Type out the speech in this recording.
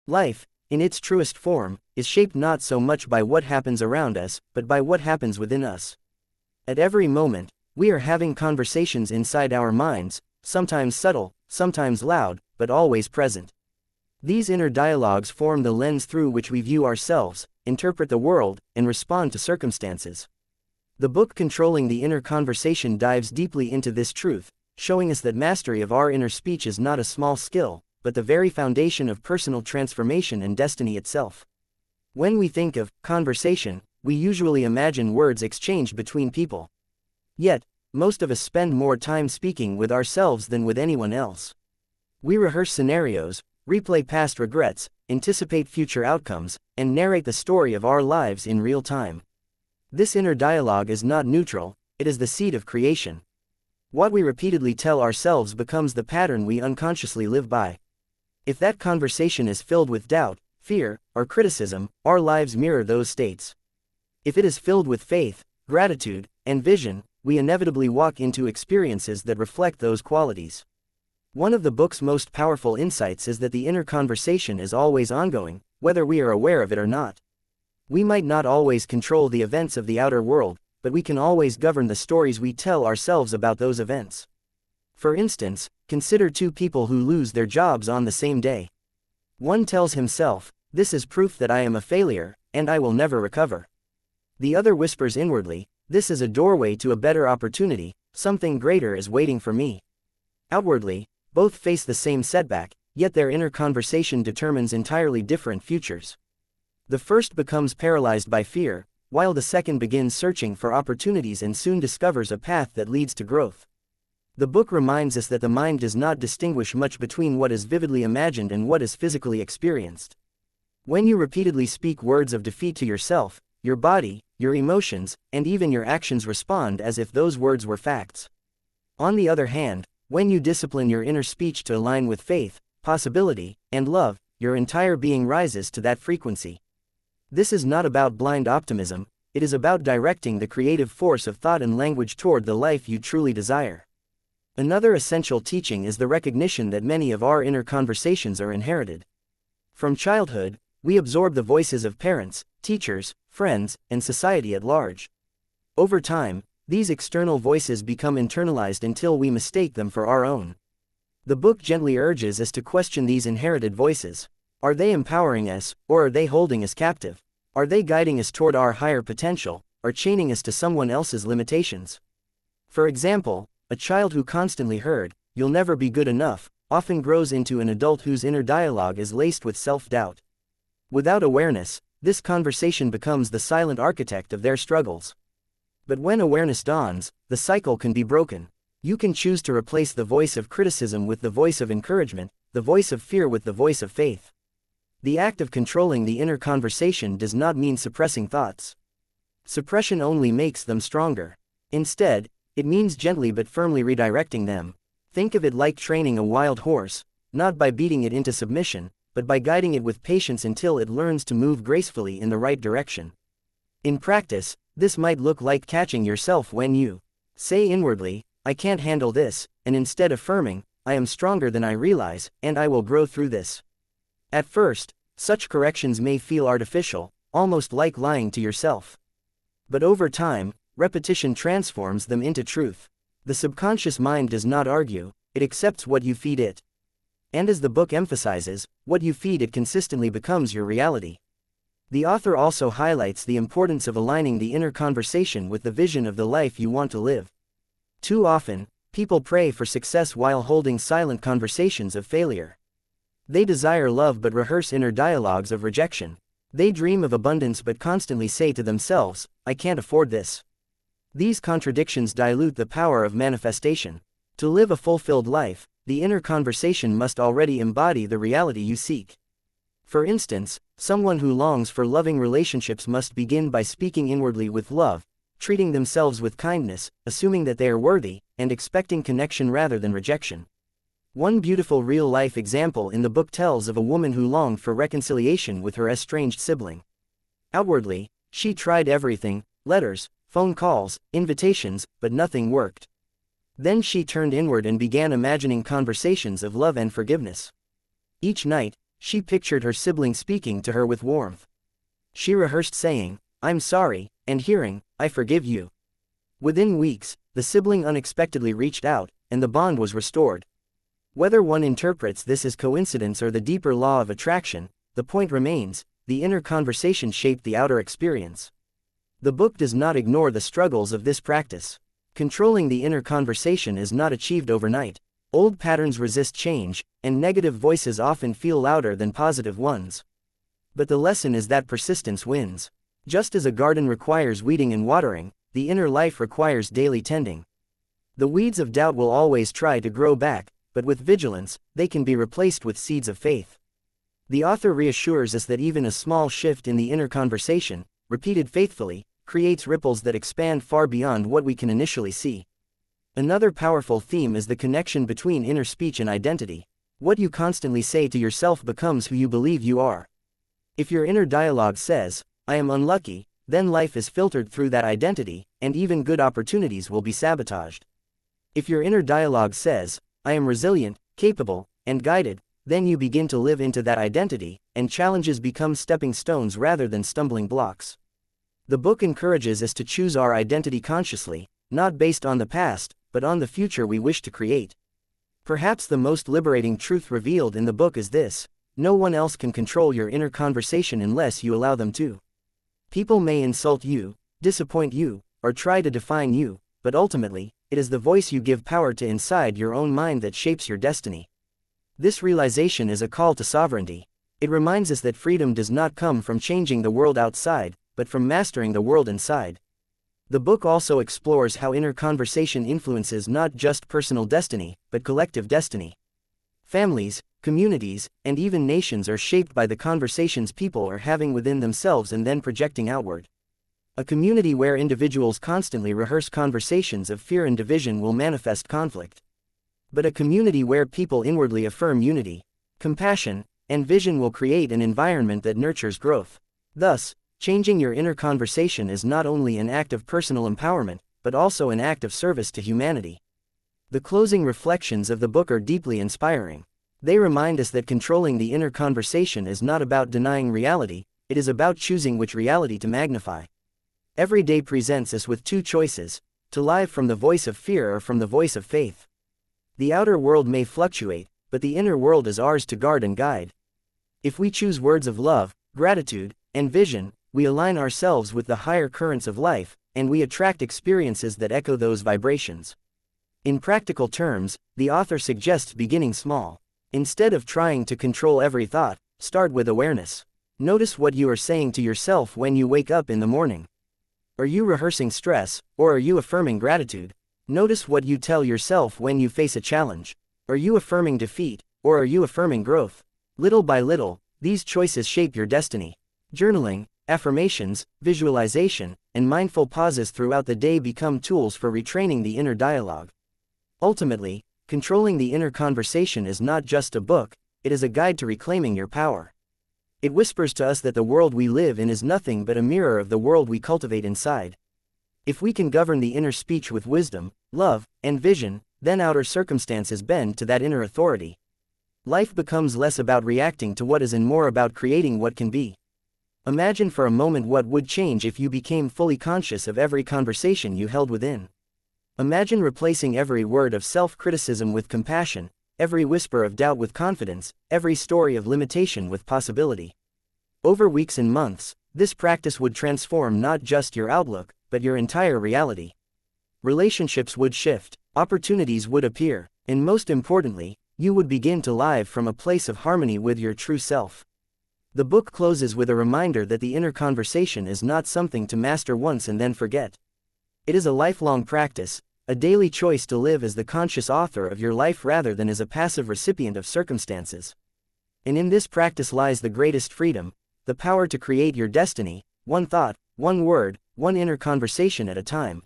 Life, in its truest form, is shaped not so much by what happens around us, but by what happens within us. At every moment, we are having conversations inside our minds, sometimes subtle, sometimes loud, but always present. These inner dialogues form the lens through which we view ourselves, interpret the world, and respond to circumstances. The book Controlling the Inner Conversation dives deeply into this truth, showing us that mastery of our inner speech is not a small skill, but the very foundation of personal transformation and destiny itself. When we think of conversation, we usually imagine words exchanged between people. Yet, most of us spend more time speaking with ourselves than with anyone else. We rehearse scenarios, replay past regrets, anticipate future outcomes, and narrate the story of our lives in real time. This inner dialogue is not neutral, it is the seed of creation. What we repeatedly tell ourselves becomes the pattern we unconsciously live by. If that conversation is filled with doubt, fear, or criticism, our lives mirror those states. If it is filled with faith, gratitude, and vision, we inevitably walk into experiences that reflect those qualities. One of the book's most powerful insights is that the inner conversation is always ongoing, whether we are aware of it or not. We might not always control the events of the outer world, but we can always govern the stories we tell ourselves about those events. For instance, consider two people who lose their jobs on the same day. One tells himself, "This is proof that I am a failure, and I will never recover." The other whispers inwardly, "This is a doorway to a better opportunity, something greater is waiting for me." Outwardly, both face the same setback, yet their inner conversation determines entirely different futures. The first becomes paralyzed by fear, while the second begins searching for opportunities and soon discovers a path that leads to growth. The book reminds us that the mind does not distinguish much between what is vividly imagined and what is physically experienced. When you repeatedly speak words of defeat to yourself, your body, your emotions, and even your actions respond as if those words were facts. On the other hand, when you discipline your inner speech to align with faith, possibility, and love, your entire being rises to that frequency. This is not about blind optimism, it is about directing the creative force of thought and language toward the life you truly desire. Another essential teaching is the recognition that many of our inner conversations are inherited. From childhood, we absorb the voices of parents, teachers, friends, and society at large. Over time, these external voices become internalized until we mistake them for our own. The book gently urges us to question these inherited voices. Are they empowering us, or are they holding us captive? Are they guiding us toward our higher potential, or chaining us to someone else's limitations? For example, a child who constantly heard, "You'll never be good enough," often grows into an adult whose inner dialogue is laced with self-doubt. Without awareness, this conversation becomes the silent architect of their struggles. But when awareness dawns, the cycle can be broken. You can choose to replace the voice of criticism with the voice of encouragement, the voice of fear with the voice of faith. The act of controlling the inner conversation does not mean suppressing thoughts. Suppression only makes them stronger. Instead, it means gently but firmly redirecting them. Think of it like training a wild horse, not by beating it into submission, but by guiding it with patience until it learns to move gracefully in the right direction. In practice, this might look like catching yourself when you say inwardly, "I can't handle this," and instead affirming, "I am stronger than I realize, and I will grow through this." At first, such corrections may feel artificial, almost like lying to yourself. But over time, repetition transforms them into truth. The subconscious mind does not argue, it accepts what you feed it. And as the book emphasizes, what you feed it consistently becomes your reality. The author also highlights the importance of aligning the inner conversation with the vision of the life you want to live. Too often, people pray for success while holding silent conversations of failure. They desire love but rehearse inner dialogues of rejection. They dream of abundance but constantly say to themselves, "I can't afford this." These contradictions dilute the power of manifestation. To live a fulfilled life, the inner conversation must already embody the reality you seek. For instance, someone who longs for loving relationships must begin by speaking inwardly with love, treating themselves with kindness, assuming that they are worthy, and expecting connection rather than rejection. One beautiful real-life example in the book tells of a woman who longed for reconciliation with her estranged sibling. Outwardly, she tried everything, letters, phone calls, invitations, but nothing worked. Then she turned inward and began imagining conversations of love and forgiveness. Each night, She pictured her sibling speaking to her with warmth. She rehearsed saying, "I'm sorry," and hearing, "I forgive you." Within weeks, the sibling unexpectedly reached out, and the bond was restored. Whether one interprets this as coincidence or the deeper law of attraction, the point remains: the inner conversation shaped the outer experience. The book does not ignore the struggles of this practice. Controlling the inner conversation is not achieved overnight. Old patterns resist change, and negative voices often feel louder than positive ones. But the lesson is that persistence wins. Just as a garden requires weeding and watering, the inner life requires daily tending. The weeds of doubt will always try to grow back, but with vigilance, they can be replaced with seeds of faith. The author reassures us that even a small shift in the inner conversation, repeated faithfully, creates ripples that expand far beyond what we can initially see. Another powerful theme is the connection between inner speech and identity. What you constantly say to yourself becomes who you believe you are. If your inner dialogue says, "I am unlucky," then life is filtered through that identity, and even good opportunities will be sabotaged. If your inner dialogue says, "I am resilient, capable, and guided," then you begin to live into that identity, and challenges become stepping stones rather than stumbling blocks. The book encourages us to choose our identity consciously, not based on the past, but on the future we wish to create. Perhaps the most liberating truth revealed in the book is this: no one else can control your inner conversation unless you allow them to. People may insult you, disappoint you, or try to define you, but ultimately, it is the voice you give power to inside your own mind that shapes your destiny. This realization is a call to sovereignty. It reminds us that freedom does not come from changing the world outside, but from mastering the world inside. The book also explores how inner conversation influences not just personal destiny, but collective destiny. Families, communities, and even nations are shaped by the conversations people are having within themselves and then projecting outward. A community where individuals constantly rehearse conversations of fear and division will manifest conflict. But a community where people inwardly affirm unity, compassion, and vision will create an environment that nurtures growth. Thus, changing your inner conversation is not only an act of personal empowerment, but also an act of service to humanity. The closing reflections of the book are deeply inspiring. They remind us that controlling the inner conversation is not about denying reality, it is about choosing which reality to magnify. Every day presents us with two choices: to live from the voice of fear or from the voice of faith. The outer world may fluctuate, but the inner world is ours to guard and guide. If we choose words of love, gratitude, and vision, we align ourselves with the higher currents of life, and we attract experiences that echo those vibrations. In practical terms, the author suggests beginning small. Instead of trying to control every thought, start with awareness. Notice what you are saying to yourself when you wake up in the morning. Are you rehearsing stress, or are you affirming gratitude? Notice what you tell yourself when you face a challenge. Are you affirming defeat, or are you affirming growth? Little by little, these choices shape your destiny. Journaling, affirmations, visualization, and mindful pauses throughout the day become tools for retraining the inner dialogue. Ultimately, controlling the inner conversation is not just a book, it is a guide to reclaiming your power. It whispers to us that the world we live in is nothing but a mirror of the world we cultivate inside. If we can govern the inner speech with wisdom, love, and vision, then outer circumstances bend to that inner authority. Life becomes less about reacting to what is and more about creating what can be. Imagine for a moment what would change if you became fully conscious of every conversation you held within. Imagine replacing every word of self-criticism with compassion, every whisper of doubt with confidence, every story of limitation with possibility. Over weeks and months, this practice would transform not just your outlook, but your entire reality. Relationships would shift, opportunities would appear, and most importantly, you would begin to live from a place of harmony with your true self. The book closes with a reminder that the inner conversation is not something to master once and then forget. It is a lifelong practice, a daily choice to live as the conscious author of your life rather than as a passive recipient of circumstances. And in this practice lies the greatest freedom, the power to create your destiny, one thought, one word, one inner conversation at a time.